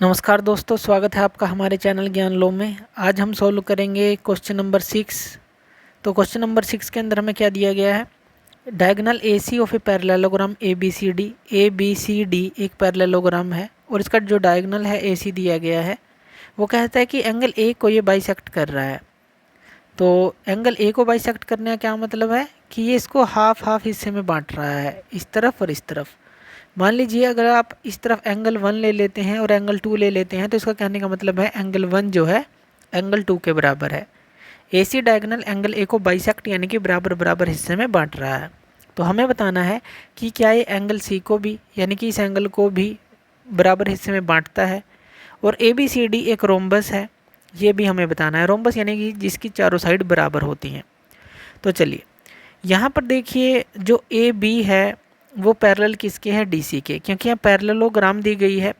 नमस्कार दोस्तों, स्वागत है आपका हमारे चैनल ज्ञान लो में। आज हम सॉल्व करेंगे क्वेश्चन नंबर 6। तो क्वेश्चन नंबर 6 के अंदर हमें क्या दिया गया है? Diagonal AC of a parallelogram ABCD एक पैरेललोग्राम है और इसका जो डायगोनल है AC दिया गया है। वो कहता है कि एंगल A को ये बाइसेक्ट कर रहा है। तो एंगल A को बाइसेक्ट करने का क्या मतलब है कि ये इसको हाफ हाफ हिस्से में बांट रहा है, इस तरफ और इस तरफ। मान लीजिए अगर आप इस तरफ एंगल 1 ले लेते हैं और एंगल 2 ले लेते हैं तो इसका कहने का मतलब है एंगल 1 जो है एंगल 2 के बराबर है। AC डायगोनल एंगल A को बाइसेक्ट यानी कि बराबर बराबर हिस्से में बांट रहा है। तो हमें बताना है कि क्या ये एंगल C को भी यानी कि इस एंगल को भी बराबर हिस्से में बांटता है। और ABCD एक रोम्बस है, ये भी हमें बताना है। रोम्बस यानी कि जिसकी चारों साइड बराबर होती हैं। तो चलिए यहाँ पर देखिए, जो AB है वो पैरेलल किसके है? DC के, क्योंकि यहाँ पैरेललोग्राम दी गई है।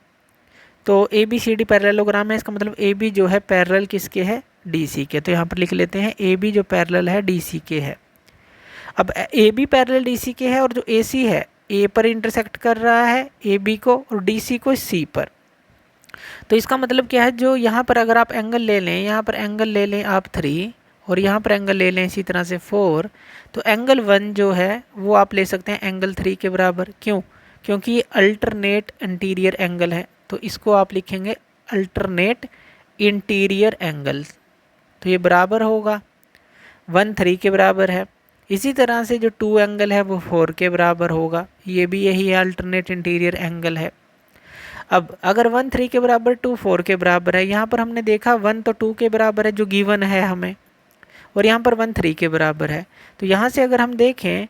तो ABCD पैरेललोग्राम है, इसका मतलब AB जो है पैरेलल किसके है? DC के। तो यहाँ पर लिख लेते हैं AB जो पैरेलल है DC के है। अब AB पैरेलल DC के है और जो AC है A पर इंटरसेक्ट कर रहा है AB को और DC को C पर। तो इसका मतलब क्या है, जो यहाँ पर अगर आप एंगल ले लें, यहाँ पर एंगल ले लें आप 3 और यहाँ पर एंगल ले लें इसी तरह से 4, तो एंगल 1 जो है वो आप ले सकते हैं एंगल 3 के बराबर। क्यों? क्योंकि ये अल्टरनेट इंटीरियर एंगल है, तो इसको आप लिखेंगे अल्टरनेट इंटीरियर एंगल। तो ये बराबर होगा 1 3 के बराबर है। इसी तरह से जो 2 एंगल है वो 4 के बराबर होगा, ये भी यही अल्टरनेट इंटीरियर एंगल है। अब अगर 1 3 के बराबर 2 4 के बराबर है, यहाँ पर हमने देखा 1 तो 2 के बराबर है जो गिवन है हमें, और यहाँ पर 1 3 के बराबर है। तो यहाँ से अगर हम देखें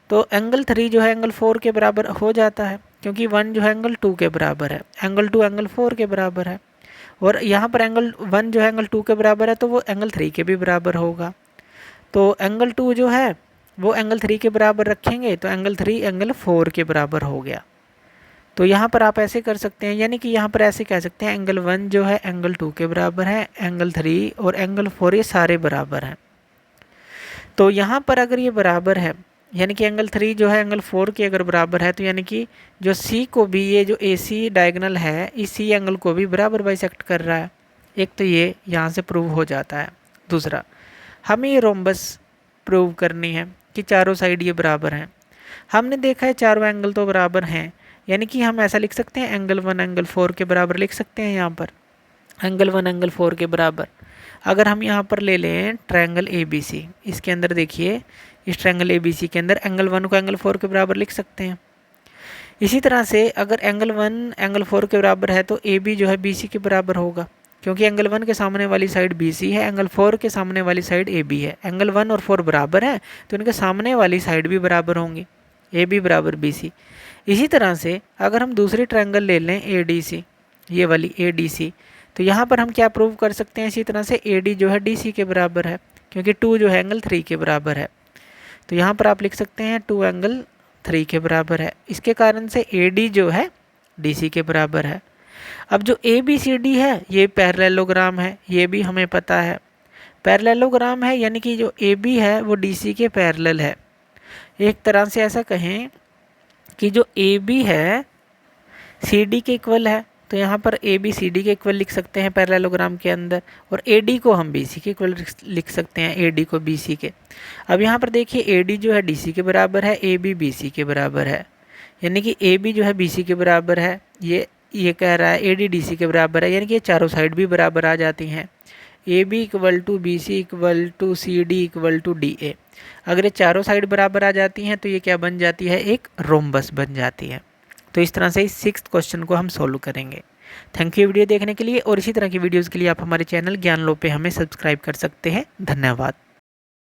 तो एंगल 3 जो है एंगल 4 के बराबर हो जाता है, क्योंकि 1 जो है एंगल 2 के बराबर है, एंगल 2 एंगल 4 के बराबर है। और यहाँ पर एंगल 1 जो है एंगल 2 के बराबर है, तो वो एंगल 3 के भी बराबर होगा। तो एंगल 2 जो है वो एंगल 3 के बराबर रखेंगे तो एंगल 3 एंगल 4 के बराबर हो गया। तो यहाँ पर आप ऐसे कर सकते हैं, यानी कि यहाँ पर ऐसे कह सकते हैं एंगल 1 जो है एंगल 2 के बराबर है, एंगल 3 और एंगल 4 ये सारे बराबर हैं। तो यहाँ पर अगर ये बराबर है, यानी कि एंगल 3 जो है एंगल 4 के अगर बराबर है, तो यानी कि जो C को भी, ये जो AC डायगोनल है इस C एंगल को भी बराबर बाइसेक्ट कर रहा है। एक तो ये यहाँ से प्रूव हो जाता है। दूसरा, हमें ये रोम्बस प्रूव करनी है कि चारों साइड ये बराबर हैं। हमने देखा है चारों एंगल तो बराबर हैं, यानी कि हम ऐसा लिख सकते हैं एंगल 1 एंगल 4 के बराबर लिख सकते हैं। यहाँ पर एंगल 1 एंगल 4 के बराबर। अगर हम यहाँ पर ले लें ट्रायंगल ABC, इसके अंदर देखिए इस ट्रायंगल ABC के अंदर एंगल 1 को एंगल 4 के बराबर लिख सकते हैं। इसी तरह से अगर एंगल 1 एंगल 4 के बराबर है तो AB जो है BC के बराबर होगा, क्योंकि एंगल 1 के सामने वाली साइड BC है, एंगल 4 के सामने वाली साइड AB है। एंगल 1 और 4 बराबर है तो इनके सामने वाली साइड भी बराबर होंगी, AB बराबर BC। इसी तरह से अगर हम दूसरी ट्रायंगल ले लें ADC, ये वाली ADC, तो यहाँ पर हम क्या प्रूव कर सकते हैं? इसी तरह से AD जो है DC के बराबर है, क्योंकि 2 जो है एंगल 3 के बराबर है। तो यहाँ पर आप लिख सकते हैं 2 एंगल 3 के बराबर है। इसके कारण से AD जो है DC के बराबर है। अब जो ABCD है ये पैरेललोग्राम है, ये भी हमें पता है। पैरेललोग्राम है यानी कि जो AB है वो DC के पैरेलल है। एक तरह से ऐसा कहें कि जो AB है CD के इक्वल है, तो यहाँ पर AB CD के इक्वल लिख सकते हैं पैरेललोग्राम के अंदर, और AD को हम BC के इक्वल लिख सकते हैं, AD को BC के। अब यहाँ पर देखिए AD जो है DC के बराबर है, AB BC के बराबर है, यानी कि AB जो है BC के बराबर है, ये कह रहा है AD DC के बराबर है, यानी कि ये चारों साइड भी बराबर आ जाती हैं। AB equal to BC equal to CD equal to DA। अगर ये चारों साइड बराबर आ जाती हैं तो ये क्या बन जाती है? एक रोम्बस बन जाती है। तो इस तरह से इस 6th क्वेश्चन को हम सॉल्व करेंगे। थैंक यू वीडियो देखने के लिए, और इसी तरह की वीडियोज़ के लिए आप हमारे चैनल ज्ञान लो पे हमें सब्सक्राइब कर सकते हैं। धन्यवाद।